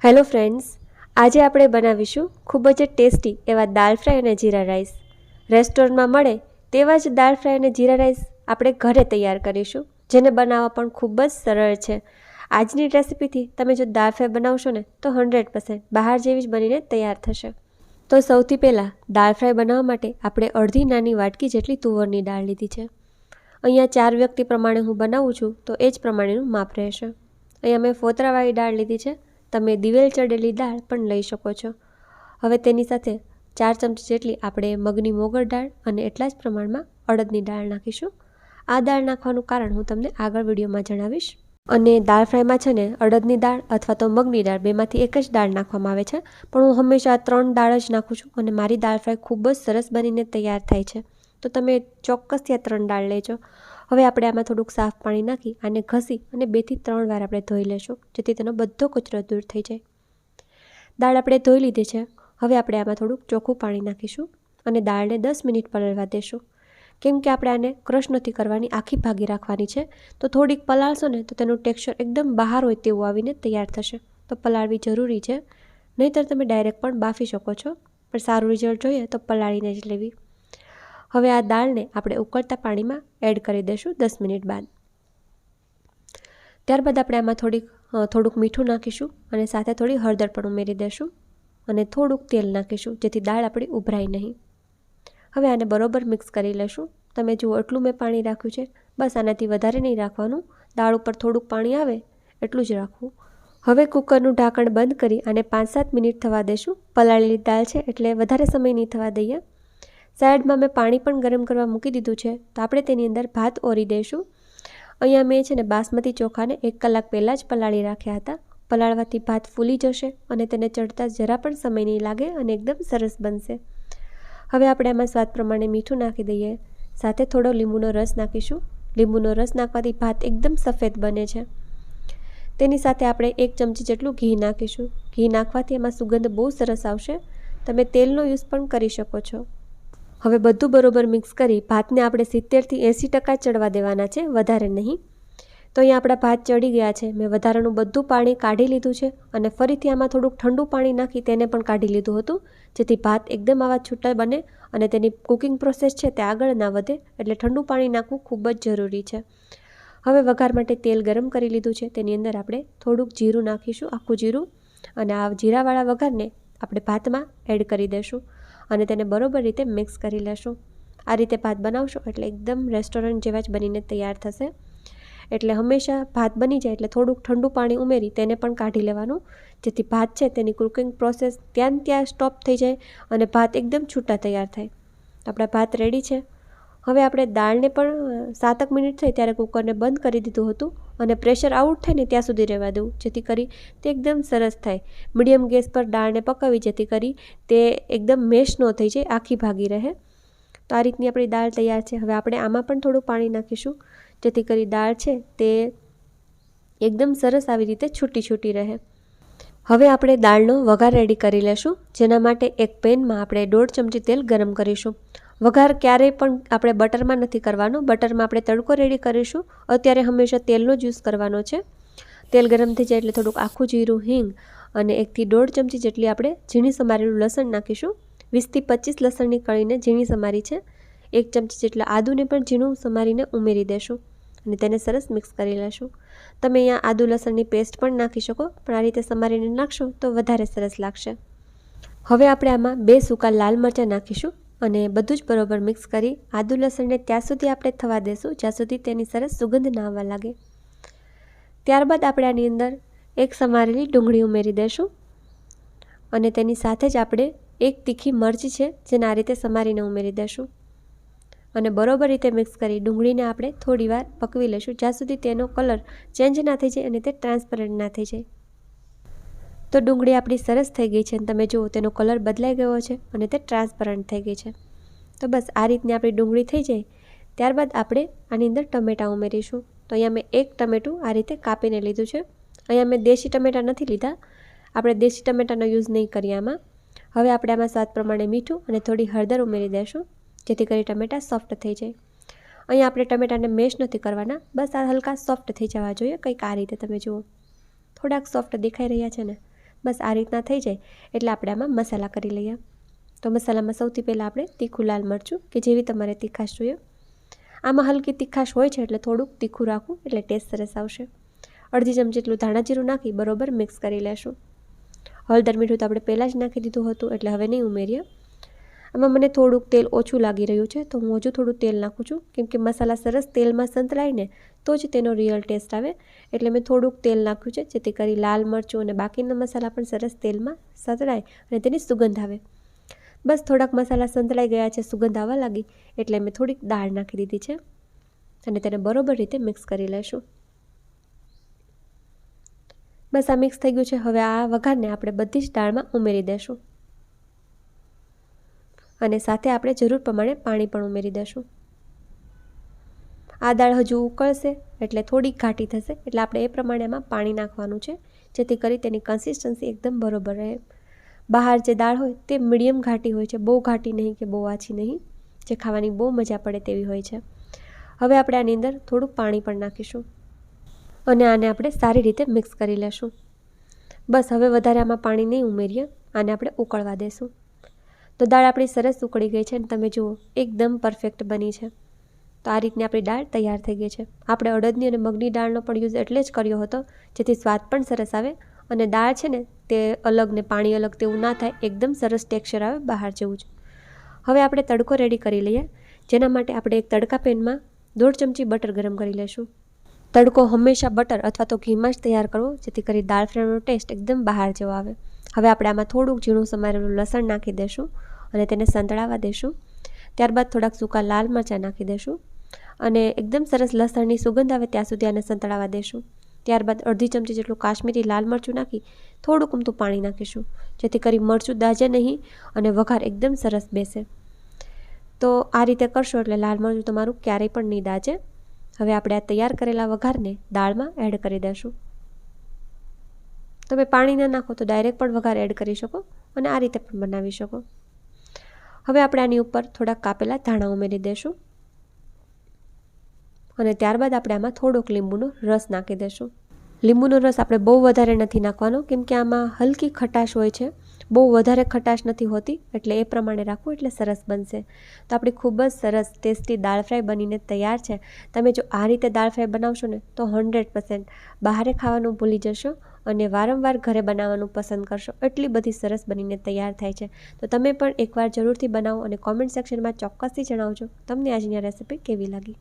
Hello friends, આજે આપણે બનાવીશું ખૂબ જ ટેસ્ટી એવા દાળ ફ્રાય અને જીરા રાઈસ. રેસ્ટોરન્ટમાં મળે તેવા જ દાળ ફ્રાય અને જીરા રાઈસ આપણે ઘરે તૈયાર કરીશું, જેને બનાવવા પણ ખૂબ જ સરળ છે. આજની રેસિપીથી તમે જો દાળ ફ્રાય બનાવશો ને તો 100% બહાર જેવી જ બનીને તૈયાર થશે. તો સૌથી પહેલાં દાળ ફ્રાય બનાવવા માટે આપણે અડધી નાની વાટકી જેટલી તુવરની દાળ લીધી છે. અહીંયા 4 વ્યક્તિ પ્રમાણે હું બનાવું છું તો એ જ પ્રમાણેનું માપ રહેશે. અહીંયા મેં ફોતરાવાળી દાળ લીધી છે. તમે દિવેલ ચડેલી દાળ પણ લઈ શકો છો. હવે તેની સાથે 4 ચમચી જેટલી આપણે મગની મોગર દાળ અને એટલા જ પ્રમાણમાં અડદની દાળ નાખીશું. આ દાળ નાખવાનું કારણ હું તમને આગળ વિડીયોમાં જણાવીશ. અને દાળ ફ્રાયમાં છે ને અડદની દાળ અથવા તો મગની દાળ બેમાંથી એક જ દાળ નાખવામાં આવે છે, પણ હું હંમેશા 3 દાળ જ નાખું છું અને મારી દાળ ફ્રાય ખૂબ જ સરસ બનીને તૈયાર થાય છે. તો તમે ચોક્કસથી આ 3 દાળ લેજો. હવે આપણે આમાં થોડુંક સાફ પાણી નાખી આને ઘસી અને 2 થી 3 વાર આપણે ધોઈ લેશું, જેથી તેનો બધો કચરો દૂર થઈ જાય. દાળ આપણે ધોઈ લીધી છે. હવે આપણે આમાં થોડુંક ચોખ્ખું પાણી નાખીશું અને દાળને 10 મિનિટ પલળવા દેશું. કેમ કે આપણે આને ક્રશ નથી કરવાની, આખી ભાગી રાખવાની છે. તો થોડીક પલાળશો ને તો તેનું ટેક્સચર એકદમ બહાર હોય તેવું આવીને તૈયાર થશે. તો પલાળવી જરૂરી છે, નહીંતર તમે ડાયરેક્ટ પણ બાફી શકો છો, પણ સારું રિઝલ્ટ જોઈએ તો પલાળીને જ લેવી. હવે આ દાળને આપણે ઉકળતા પાણીમાં એડ કરી દઈશું 10 મિનિટ બાદ. ત્યારબાદ આપણે આમાં થોડુંક મીઠું નાખીશું અને સાથે થોડી હળદર પણ ઉમેરી દઈશું અને થોડુંક તેલ નાખીશું, જેથી દાળ આપણી ઉભરાય નહીં. હવે આને બરોબર મિક્સ કરી લઈશું. તમે જુઓ એટલું મેં પાણી રાખ્યું છે, બસ આનાથી વધારે નહીં રાખવાનું. દાળ ઉપર થોડુંક પાણી આવે એટલું જ રાખવું. હવે કુકરનું ઢાંકણ બંધ કરી અને 5-7 મિનિટ થવા દઈશું. પલાળેલી દાળ છે એટલે વધારે સમય નહીં થવા દઈએ. સાઈડમાં મેં પાણી પણ ગરમ કરવા મૂકી દીધું છે, તો આપણે તેની અંદર ભાત ઓરી દઈશું. અહીંયા મેં છે ને બાસમતી ચોખાને 1 કલાક પહેલાં જ પલાળી રાખ્યા હતા. પલાળવાથી ભાત ફૂલી જશે અને તેને ચડતા જરા પણ સમય નહીં લાગે અને એકદમ સરસ બનશે. હવે આપણે આમાં સ્વાદ પ્રમાણે મીઠું નાખી દઈએ. સાથે થોડો લીંબુનો રસ નાખીશું. લીંબુનો રસ નાખવાથી ભાત એકદમ સફેદ બને છે. તેની સાથે આપણે 1 ચમચી જેટલું ઘી નાખીશું. ઘી નાખવાથી એમાં સુગંધ બહુ સરસ આવશે. તમે તેલનો યુઝ પણ કરી શકો છો. હવે બધું બરોબર મિક્સ કરી ભાતને આપણે 70 થી 80% ચડવા દેવાના છે, વધારે નહીં. તો અહીંયા આપણા ભાત ચડી ગયા છે. મેં વધારાનું બધું પાણી કાઢી લીધું છે અને ફરીથી આમાં થોડુંક ઠંડુ પાણી નાખી તેને પણ કાઢી લીધું હતું, જેથી ભાત એકદમ આવા છૂટા બને અને તેની કુકિંગ પ્રોસેસ છે તે આગળ ના વધે, એટલે ઠંડુ પાણી નાખવું ખૂબ જ જરૂરી છે. હવે વઘાર માટે તેલ ગરમ કરી લીધું છે. તેની અંદર આપણે થોડુંક જીરું નાખીશું, આખું જીરું, અને આ જીરાવાળા વઘારને આપણે ભાતમાં એડ કરી દઈશું અને તેને બરોબર રીતે મિક્સ કરી લેશું. આ રીતે ભાત બનાવશો એટલે એકદમ રેસ્ટોરન્ટ જેવા જ બનીને તૈયાર થશે. એટલે હંમેશા ભાત બની જાય એટલે થોડુંક ઠંડુ પાણી ઉમેરી તેને પણ કાઢી લેવાનું, જેથી ભાત છે તેની કુકિંગ પ્રોસેસ ત્યાં સ્ટોપ થઈ જાય અને ભાત એકદમ છૂટા તૈયાર થાય. આપણા ભાત રેડી છે. હવે આપણે દાળને પણ 7 મિનિટ થઈ ત્યારે કુકરને બંધ કરી દીધું હતું અને પ્રેશર આઉટ થાય ને ત્યાં સુધી રહેવા દેવું, જેથી કરી તે એકદમ સરસ થાય. મીડિયમ ગેસ પર દાળને પકાવી, જેથી કરી તે એકદમ મેશ ન થઈ જાય, આખી ભાગી રહે. તો આ રીતની આપણી દાળ તૈયાર છે. હવે આપણે આમાં પણ થોડું પાણી નાખીશું, જેથી કરી દાળ છે તે એકદમ સરસ આવી રીતે છૂટી છૂટી રહે. હવે આપણે દાળનો વઘાર રેડી કરી લેશું, જેના માટે એક પેનમાં આપણે 1.5 ચમચી તેલ ગરમ કરીશું. વઘાર ક્યારેય પણ આપણે બટરમાં નથી કરવાનો, બટરમાં આપણે તડકો રેડી કરીશું. અત્યારે હંમેશા તેલનો જ યુઝ કરવાનો છે. તેલ ગરમ થઈ જાય એટલે થોડુંક આખું જીરું, હિંગ અને 1 થી 1.5 ચમચી જેટલી આપણે ઝીણી સમારેલું લસણ નાખીશું. 20 થી 25 લસણની કળીને ઝીણી સમારી છે. 1 ચમચી જેટલા આદુને પણ ઝીણું સમારીને ઉમેરી દેશું અને તેને સરસ મિક્સ કરી લેશું. તમે અહીંયા આદુ લસણની પેસ્ટ પણ નાખી શકો, પણ આ રીતે સમારીને નાખશો તો વધારે સરસ લાગશે. હવે આપણે આમાં 2 સૂકા લાલ મરચાં નાખીશું અને બધું જ બરોબર મિક્સ કરી આદુ લસણને ત્યાં સુધી આપણે થવા દેશું જ્યાં સુધી તેની સરસ સુગંધ ના આવવા લાગે. ત્યારબાદ આપણે આની અંદર 1 સમારેલી ડુંગળી ઉમેરી દઈશું અને તેની સાથે જ આપણે 1 તીખી મરચી છે જેને આ રીતે સમારીને ઉમેરી દઈશું અને બરોબર રીતે મિક્સ કરી ડુંગળીને આપણે થોડીવાર પકવી લઈશું, જ્યાં સુધી તેનો કલર ચેન્જ ના થઈ જાય અને તે ટ્રાન્સપરન્ટ ના થઈ જાય. તો ડુંગળી આપણી સરસ થઈ ગઈ છે અને તમે જુઓ તેનો કલર બદલાઈ ગયો છે અને તે ટ્રાન્સપરન્ટ થઈ ગઈ છે. તો બસ આ રીતની આપણી ડુંગળી થઈ જાય ત્યારબાદ આપણે આની અંદર ટમેટાં ઉમેરીશું. તો અહીંયા મેં 1 ટમેટું આ રીતે કાપીને લીધું છે. અહીંયા મેં દેશી ટમેટાં નથી લીધા, આપણે દેશી ટમેટાનો યુઝ નહીં કરીએ આમાં. હવે આપણે આમાં સ્વાદ પ્રમાણે મીઠું અને થોડી હળદર ઉમેરી દઈશું, જેથી કરી ટમેટાં સોફ્ટ થઈ જાય. અહીંયા આપણે ટમેટાને મેશ નથી કરવાના, બસ આ હલકા સોફ્ટ થઈ જવા જોઈએ, કંઈક આ રીતે. તમે જુઓ થોડાક સોફ્ટ દેખાઈ રહ્યા છે ને, બસ આ રીતના થઈ જાય એટલે આપણે આમાં મસાલા કરી લઈએ. તો મસાલામાં સૌથી પહેલાં આપણે તીખું લાલ મરચું કે જેવી તમારે તીખાશ જોઈએ. આમાં હલકી તીખાશ હોય છે એટલે થોડુંક તીખું રાખવું એટલે ટેસ્ટ સરસ આવશે. અડધી ચમચી જેટલું ધાણા જીરું નાખી બરોબર મિક્સ કરી લેશું. હળદર મીઠું તો આપણે પહેલાં જ નાખી દીધું હતું એટલે હવે નહીં ઉમેરીએ. આમાં મને થોડુંક તેલ ઓછું લાગી રહ્યું છે તો હું હજુ થોડું તેલ નાખું છું, કેમ કે મસાલા સરસ તેલમાં સંતળાય ને તો જ તેનો રિયલ ટેસ્ટ આવે. એટલે મેં થોડુંક તેલ નાખ્યું છે જેથી કરી લાલ મરચું અને બાકીના મસાલા પણ સરસ તેલમાં સંતળાય અને તેની સુગંધ આવે. બસ થોડાક મસાલા સંતળાઈ ગયા છે, સુગંધ આવવા લાગી એટલે મેં થોડીક દાળ નાખી દીધી છે અને તેને બરોબર રીતે મિક્સ કરી લેશું. બસ આ મિક્સ થઈ ગયું છે. હવે આ વઘારને આપણે બધી જ દાળમાં ઉમેરી દેશું અને સાથે આપણે જરૂર પ્રમાણે પાણી પણ ઉમેરી દેશું. આ દાળ હજુ ઉકળશે એટલે થોડીક ઘાટી થશે એટલે આપણે એ પ્રમાણે એમાં પાણી નાખવાનું છે જેથી કરી તેની કન્સિસ્ટન્સી એકદમ બરોબર રહે. બહાર જે દાળ હોય તે મીડિયમ ઘાટી હોય છે, બહુ ઘાટી નહીં કે બહુ આછી નહીં, જે ખાવાની બહુ મજા પડે તેવી હોય છે. હવે આપણે આની અંદર થોડું પાણી પણ નાખીશું અને આને આપણે સારી રીતે મિક્સ કરી લેશું. બસ હવે વધારે આમાં પાણી નહીં ઉમેરીએ, આને આપણે ઉકળવા દેશું. તો દાળ આપણી સરસ ઉકળી ગઈ છે અને તમે જુઓ એકદમ પરફેક્ટ બની છે. તો આ રીતની આપણી દાળ તૈયાર થઈ ગઈ છે. આપણે અડદની અને મગની દાળનો પણ યુઝ એટલે જ કર્યો હતો જેથી સ્વાદ પણ સરસ આવે અને દાળ છે ને તે અલગ ને પાણી અલગ તેવું ના થાય, એકદમ સરસ ટેક્સચર આવે બહાર જેવું જ. હવે આપણે તડકો રેડી કરી લઈએ, જેના માટે આપણે એક તડકા પેનમાં 1.5 ચમચી બટર ગરમ કરી લઈશું. તડકો હંમેશા બટર અથવા તો ઘીમાં જ તૈયાર કરવો જેથી કરી દાળ ફ્રાયનો ટેસ્ટ એકદમ બહાર જેવો આવે. હવે આપણે આમાં થોડુંક ઝીણું સમારેલું લસણ નાખી દઈશું અને તેને સંતળાવા દઈશું. ત્યારબાદ થોડાક સૂકા લાલ મરચાં નાખી દઈશું અને એકદમ સરસ લસણની સુગંધ આવે ત્યાં સુધી આને સંતળાવા દઈશું. ત્યારબાદ અડધી ચમચી જેટલું કાશ્મીરી લાલ મરચું નાખી થોડુંક અમથું પાણી નાખીશું જેથી કરી મરચું દાજે નહીં અને વઘાર એકદમ સરસ બેસે. તો આ રીતે કરશો એટલે લાલ મરચું તમારું ક્યારેય પણ નહીં દાજે. હવે આપણે આ તૈયાર કરેલા વઘારને દાળમાં એડ કરી દઈશું. તમે પાણી ના નાખો તો ડાયરેક્ટ પણ વઘાર એડ કરી શકો અને આ રીતે પણ બનાવી શકો. હવે આપણે આની ઉપર થોડાક કાપેલા ધાણા ઉમેરી દઈશું અને ત્યારબાદ આપણે આમાં થોડોક લીંબુનો રસ નાખી દઈશું. લીંબુનો રસ આપણે બહુ વધારે નથી નાખવાનો, કેમ કે આમાં હલકી ખટાશ હોય છે, બહુ વધારે ખટાશ નથી હોતી, એટલે એ પ્રમાણે રાખવું એટલે સરસ બનશે. તો આપણી ખૂબ જ સરસ ટેસ્ટી દાળ ફ્રાય બનીને તૈયાર છે. તમે જો આ રીતે દાળ ફ્રાય બનાવશો ને તો 100% બહારે ખાવાનું ભૂલી જશો અને વારંવાર ઘરે બનાવવાનું પસંદ કરશો. એટલી બધી સરસ બનીને તૈયાર થાય છે. તો તમે પણ એકવાર જરૂરથી બનાવો અને કોમેન્ટ સેક્શનમાં ચોક્કસથી જણાવજો તમને આજની આ રેસીપી કેવી લાગી.